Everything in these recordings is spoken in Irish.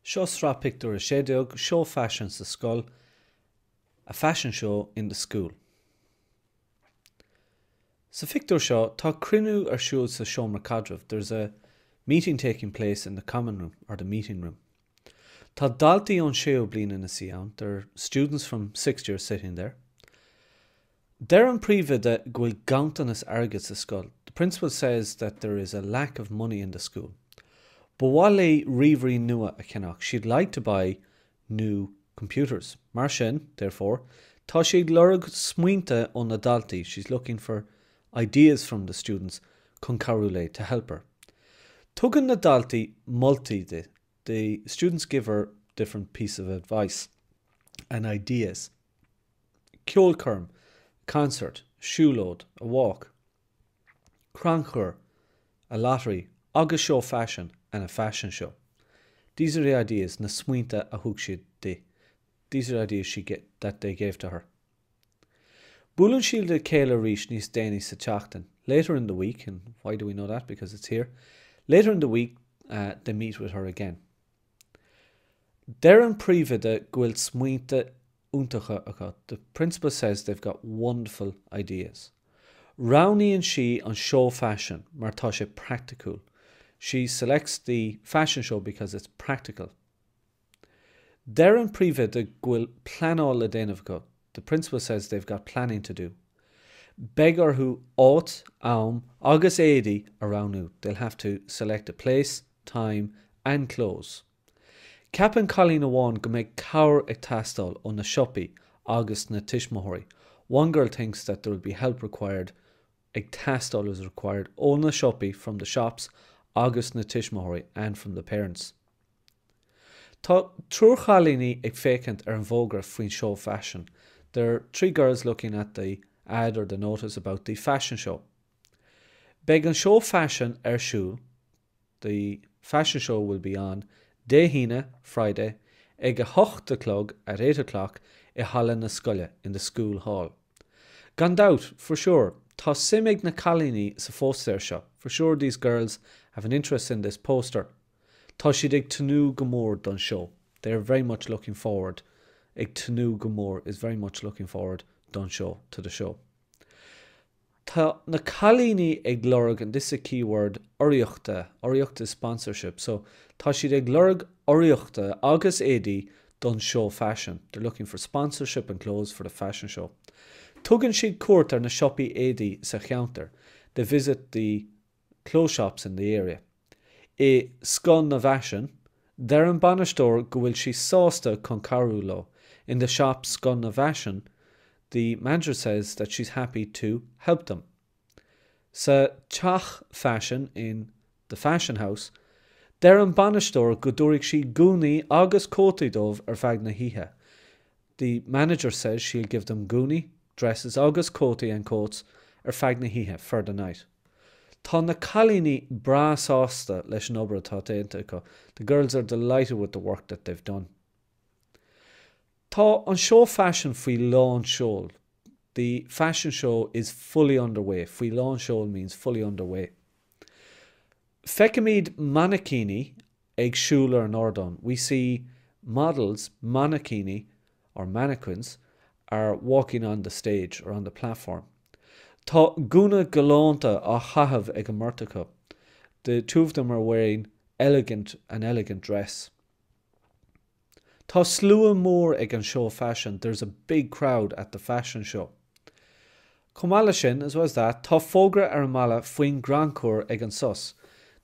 Seo Sraith Pictiúr séideog show fashion sa scoil, a fashion show in the school. Sa pictiúr seo, tá cruinniú ar siúl sa seomra cadraimh. There's a meeting taking place in the common room, or the meeting room. Tá daltaí ón séú bliana na sian. There are students from 6th year sitting there. They're an príomha de ghfuil gaantanas airgid sa scoil. The principal says that there is a lack of money in the school. But while a riomhairí nua a cheannach, she'd like to buy new computers. Mar sin, therefore, tá siad lorg smaointe ón na daltaí. She's looking for ideas from the students chun carúlé to help her. Tugan na daltaí multi the students give her different pieces of advice and ideas. Ceolcurm, concert, shoe load, a walk, cranchur, a lottery, agus show fashion and a fashion show. These are the ideas na smaointe a thug siad di. These are the ideas that they gave to her. Búlann siad le céile arís níos déanaí sa teachtain. Later in the week, and why do we know that? Because it's here. Later in the week, they meet with her again. They're an príomha de ghfuil smaointe úntacha agat. The principal says they've got wonderful ideas. Rowney and she on show fashion, mar tá sé practical. She selects the fashion show because it's practical. They're an príomha de ghfuil planál le déanamh agat. The principal says they've got planning to do. Beggar who ought, agus édi around. They'll have to select a place, time and clothes. Capan Colleen Awan go make cower ag tastal on the shoppy agus na tishmahori. One girl thinks that there will be help required. Ag tastal is required on the shoppy from the shops agus na tishmahori and from the parents. Tá trúrchalíní ag fécant an bhógra faoin show fashion. There are 3 girls looking at the ad or the notice about the fashion show. Beg an show fashion siúl. The fashion show will be on Déhína, Friday, ag a 8 o'clock at 8 o'clock I Hallan na Scoile in the school hall. Gan doubt, for sure, tá simig na calíní sa fóstair seo. For sure these girls have an interest in this poster. Tá siad ag tunú go mór don show. They are very much looking forward. Ag tunú go mór is very much looking forward don show to the show. Tá na calíní ag lorg, and this is a key word, oiriachta. Oiriachta is sponsorship. So tá siad ag lorg oiriachta agus édi don show fashion. They're looking for sponsorship and clothes for the fashion show. Tugan siad cuairt ar na shoppy édi sa cheantar. They visit the clothes shops in the area. I scon na fashion, there an banastor go bhfuil si sásta con carúlo. In the shop scon na fashion, the manager says that she's happy to help them. Sa teach fashion in the fashion house, there an banastor go dúirig si gúnaí agus cótaí dómh ar feadh na hithe. The manager says she'll give them gúnaí, dresses agus cótaí and coats ar feadh na hithe for the night. Tá na calíní bra sásta leis an obair atá déanta acu. The girls are delighted with the work that they've done. Tá an show fashion faoi lán seol. The fashion show is fully underway. Faoi lán seol means fully underway. Fecamid mannequini ag siúl ar an ordon. We see models, mannequini or mannequins, are walking on the stage or on the platform. Tá gúna galánta a chahabh ag an murtacha. The 2 of them are wearing an elegant dress. Tá slua mór ag an show fashion. There's a big crowd at the fashion show. Comala sin, as well as that, tá fógra ar mala faoin grancúr ag an sus.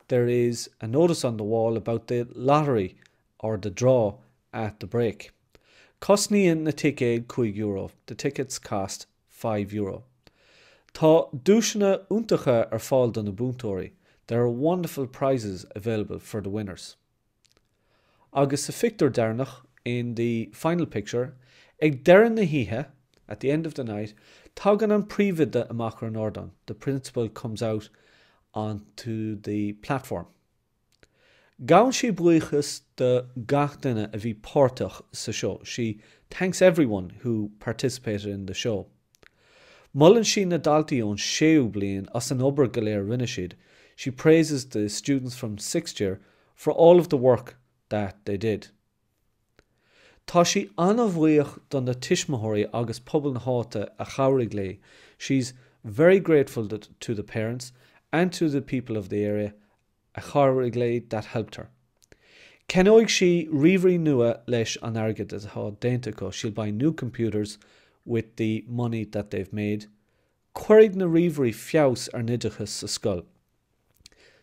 There is a notice on the wall about the lottery or the draw at the break. Costníonn na ticket €5. The tickets cost €5. Tá dúisina úntacha ar fáil don na búntóirí. There are wonderful prizes available for the winners. Agus sa fictor darnach, in the final picture, ag deran na hithe, at the end of the night, tagan an príomha de amach an ordon. The principal comes out onto the platform. Gaun si buíochas de gach duine a bhí páirteach sa show. She thanks everyone who participated in the show. Mullen si na daltaí ón séú bliain as an obair go léir rinne siad. She praises the students from 6th year for all of the work that they did. Tá sí anmhaíoch don na tiismothirí agus pobl na háta a chabhraigh lé. She's very grateful to the parents and to the people of the area a chabhraigh lé that helped her. Cenóigh sí ríomhairí nua leis an airgid atá déanta acu. She'll buy new computers with the money that they've made. Cuireadh na ríomhairí feabhas ar nidiachas sa scoil.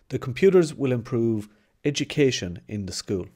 The computers will improve education in the school.